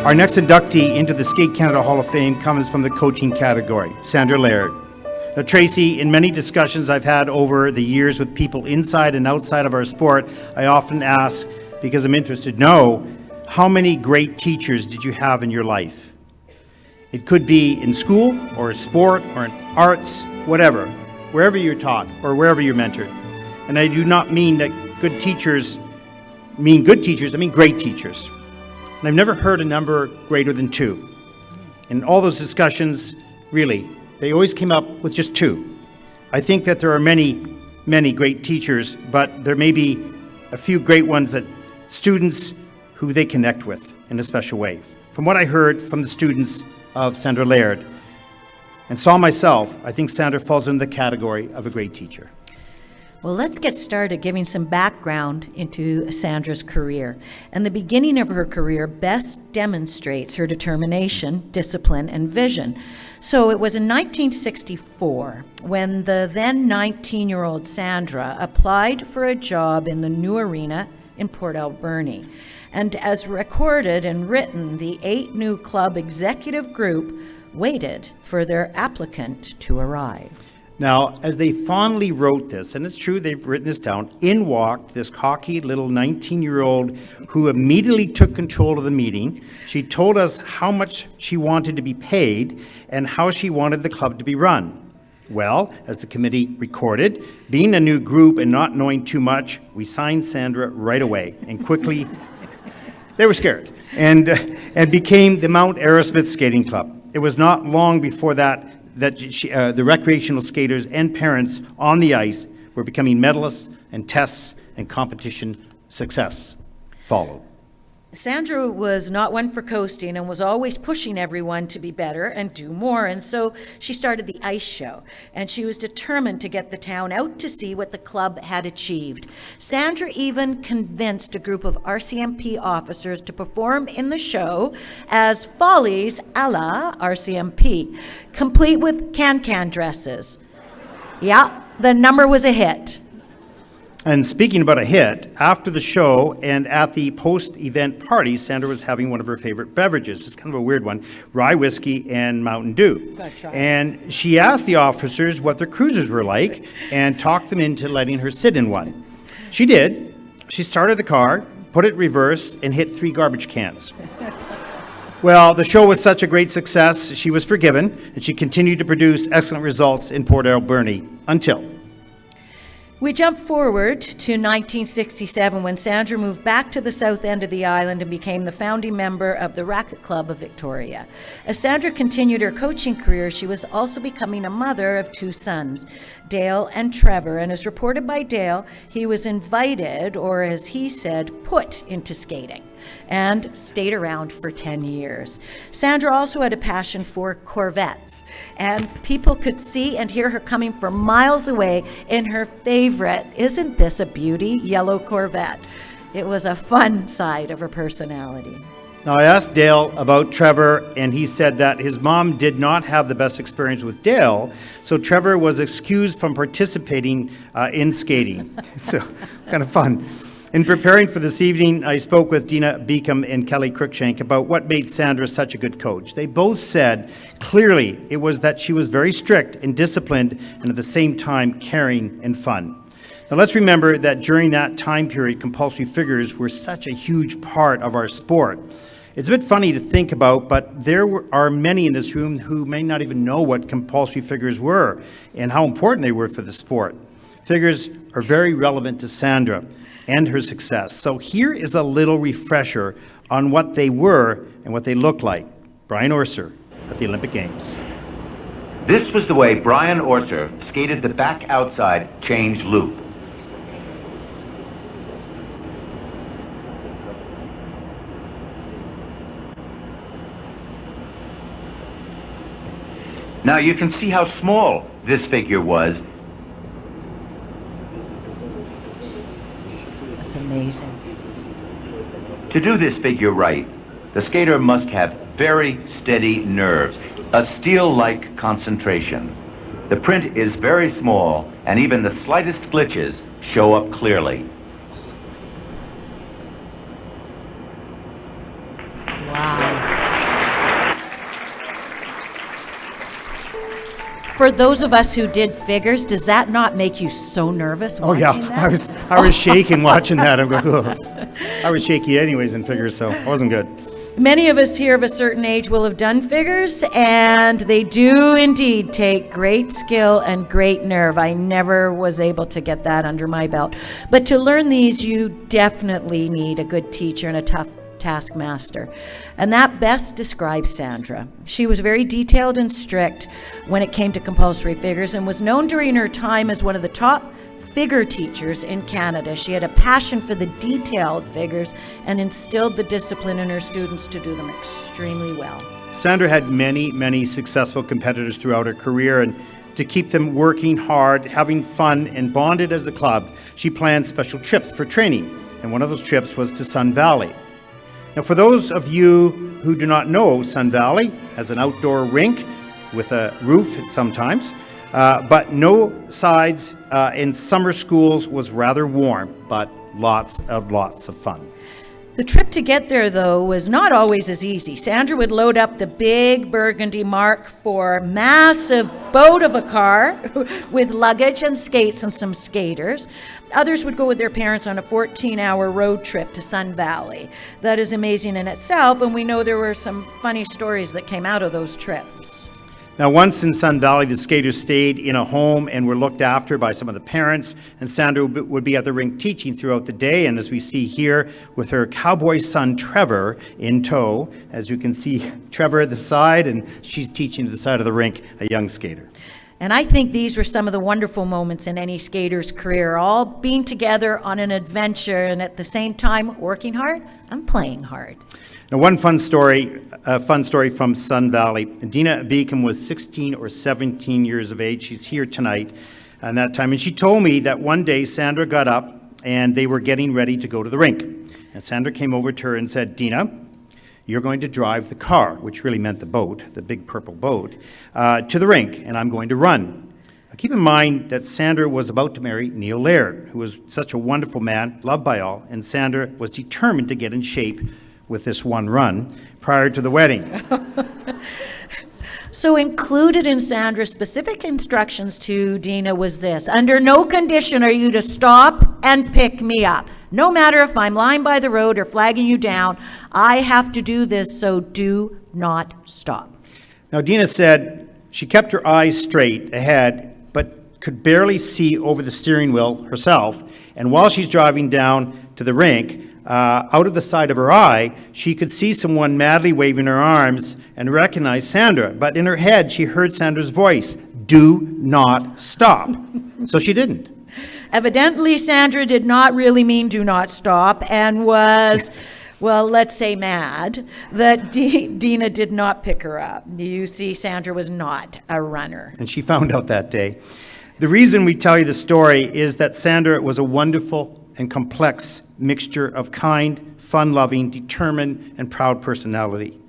Our next inductee into the Skate Canada Hall of Fame comes from the coaching category, Sandra Leard. Now, Tracy, in many discussions I've had over the years with people inside and outside of our sport, I often ask, because I'm interested to know, how many great teachers did you have in your life? It could be in school, or sport, or in arts, whatever, wherever you're taught, or wherever you're mentored. And I do not mean that good teachers mean good teachers, I mean great teachers. And I've never heard a number greater than 2. In all those discussions, really, they always came up with just 2. I think that there are many, many great teachers, but there may be a few great ones that students who they connect with in a special way. From what I heard from the students of Sandra Leard and saw myself, I think Sandra falls in the category of a great teacher. Well, let's get started giving some background into Sandra's career. And the beginning of her career best demonstrates her determination, discipline, and vision. So it was in 1964 when the then 19-year-old Sandra applied for a job in the new arena in Port Alberni. And as recorded and written, the 8 new club executive group waited for their applicant to arrive. Now, as they fondly wrote this, and it's true, they've written this down, in walked this cocky little 19-year-old who immediately took control of the meeting. She told us how much she wanted to be paid and how she wanted the club to be run. Well, as the committee recorded, being a new group and not knowing too much, we signed Sandra right away, and quickly, they were scared, and became the Mount Aerosmith Skating Club. It was not long before that the recreational skaters and parents on the ice were becoming medalists, and tests and competition success followed. Sandra was not one for coasting and was always pushing everyone to be better and do more. And so she started the ice show, and she was determined to get the town out to see what the club had achieved. Sandra even convinced a group of RCMP officers to perform in the show as Follies a la RCMP, complete with can-can dresses. Yeah, the number was a hit. And speaking about a hit, after the show and at the post-event party, Sandra was having one of her favorite beverages. It's kind of a weird one, rye whiskey and Mountain Dew. And she asked the officers what their cruisers were like and talked them into letting her sit in one. She did. She started the car, put it reverse, and hit 3 garbage cans. Well, the show was such a great success, she was forgiven, and she continued to produce excellent results in Port Alberni until... We jump forward to 1967 when Sandra moved back to the south end of the island and became the founding member of the Racquet Club of Victoria. As Sandra continued her coaching career, she was also becoming a mother of 2 sons, Dale and Trevor. And as reported by Dale, he was invited, or as he said, put into skating, and stayed around for 10 years. Sandra also had a passion for Corvettes, and people could see and hear her coming from miles away in her favorite, isn't this a beauty, yellow Corvette. It was a fun side of her personality. Now, I asked Dale about Trevor, and he said that his mom did not have the best experience with Dale, so Trevor was excused from participating in skating. So, kind of fun. In preparing for this evening, I spoke with Dina Beacom and Kelly Cruikshank about what made Sandra such a good coach. They both said clearly it was that she was very strict and disciplined and at the same time caring and fun. Now let's remember that during that time period, compulsory figures were such a huge part of our sport. It's a bit funny to think about, but are many in this room who may not even know what compulsory figures were and how important they were for the sport. Figures are very relevant to Sandra and her success. So here is a little refresher on what they were and what they looked like. Brian Orser at the Olympic Games. This was the way Brian Orser skated the back outside change loop. Now you can see how small this figure was. That's amazing. To do this figure right, the skater must have very steady nerves, a steel-like concentration. The print is very small, and even the slightest glitches show up clearly. Wow. For those of us who did figures, does that not make you so nervous Oh watching yeah, that? I was shaking watching that. I'm going, ugh. I was shaky anyways in figures, so it wasn't good. Many of us here of a certain age will have done figures, and they do indeed take great skill and great nerve. I never was able to get that under my belt. But to learn these, you definitely need a good teacher and a tough taskmaster. And that best describes Sandra. She was very detailed and strict when it came to compulsory figures and was known during her time as one of the top figure teachers in Canada. She had a passion for the detailed figures and instilled the discipline in her students to do them extremely well. Sandra had many successful competitors throughout her career, and to keep them working hard, having fun, and bonded as a club, she planned special trips for training, and one of those trips was to Sun Valley. Now, for those of you who do not know, Sun Valley has an outdoor rink with a roof sometimes, but no sides in summer schools was rather warm, but lots of fun. The trip to get there, though, was not always as easy. Sandra would load up the big burgundy Mark IV massive boat of a car with luggage and skates and some skaters. Others would go with their parents on a 14-hour road trip to Sun Valley. That is amazing in itself, and we know there were some funny stories that came out of those trips. Now, once in Sun Valley, the skaters stayed in a home and were looked after by some of the parents, and Sandra would be at the rink teaching throughout the day, and as we see here with her cowboy son Trevor in tow, as you can see Trevor at the side, and she's teaching at the side of the rink, a young skater. And I think these were some of the wonderful moments in any skater's career, all being together on an adventure and at the same time working hard and playing hard. Now, one fun story from Sun Valley. Dina Beacom was 16 or 17 years of age. She's here tonight and that time. And she told me that one day Sandra got up and they were getting ready to go to the rink. And Sandra came over to her and said, "Dina, you're going to drive the car," which really meant the boat, the big purple boat, to the rink, and I'm going to run. Now, keep in mind that Sandra was about to marry Neil Leard, who was such a wonderful man, loved by all, and Sandra was determined to get in shape with this one run prior to the wedding. So included in Sandra's specific instructions to Dina was this: under no condition are you to stop and pick me up. No matter if I'm lying by the road or flagging you down, I have to do this, so do not stop. Now, Dina said she kept her eyes straight ahead, but could barely see over the steering wheel herself. And while she's driving down to the rink, out of the side of her eye, she could see someone madly waving her arms and recognize Sandra. But in her head, she heard Sandra's voice, "Do not stop." So she didn't. Evidently, Sandra did not really mean do not stop and was, well, let's say mad that Dina did not pick her up. You see, Sandra was not a runner. And she found out that day. The reason we tell you the story is that Sandra was a wonderful and complex mixture of kind, fun-loving, determined, and proud personality.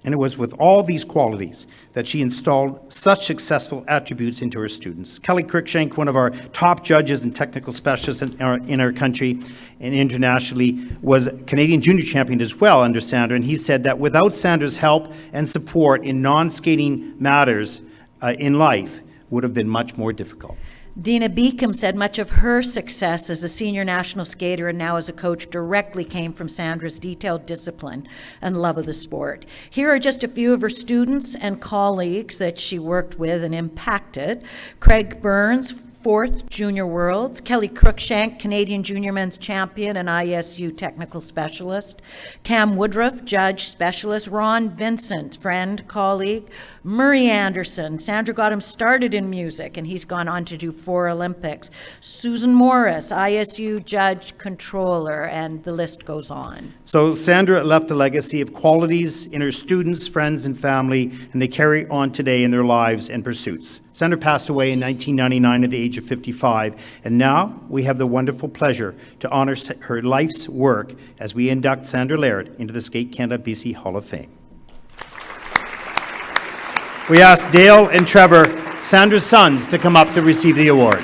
And it was with all these qualities that she installed such successful attributes into her students. Kelly Cruikshank, one of our top judges and technical specialists in our country and internationally, was Canadian junior champion as well under Sandra, and he said that without Sandra's help and support in non-skating matters in life would have been much more difficult. Dina Beacom said much of her success as a senior national skater and now as a coach directly came from Sandra's detailed discipline and love of the sport. Here are just a few of her students and colleagues that she worked with and impacted. Craig Burns, 4th Junior Worlds. Kelly Cruikshank, Canadian Junior Men's Champion and ISU Technical Specialist. Cam Woodruff, Judge Specialist. Ron Vincent, friend, colleague. Murray Anderson. Sandra got him started in music, and he's gone on to do 4 Olympics. Susan Morris, ISU Judge Controller, and the list goes on. So Sandra left a legacy of qualities in her students, friends, and family, and they carry on today in their lives and pursuits. Sandra passed away in 1999 at the age of 55, and now we have the wonderful pleasure to honor her life's work as we induct Sandra Leard into the Skate Canada BC Hall of Fame. We ask Dale and Trevor, Sandra's sons, to come up to receive the award.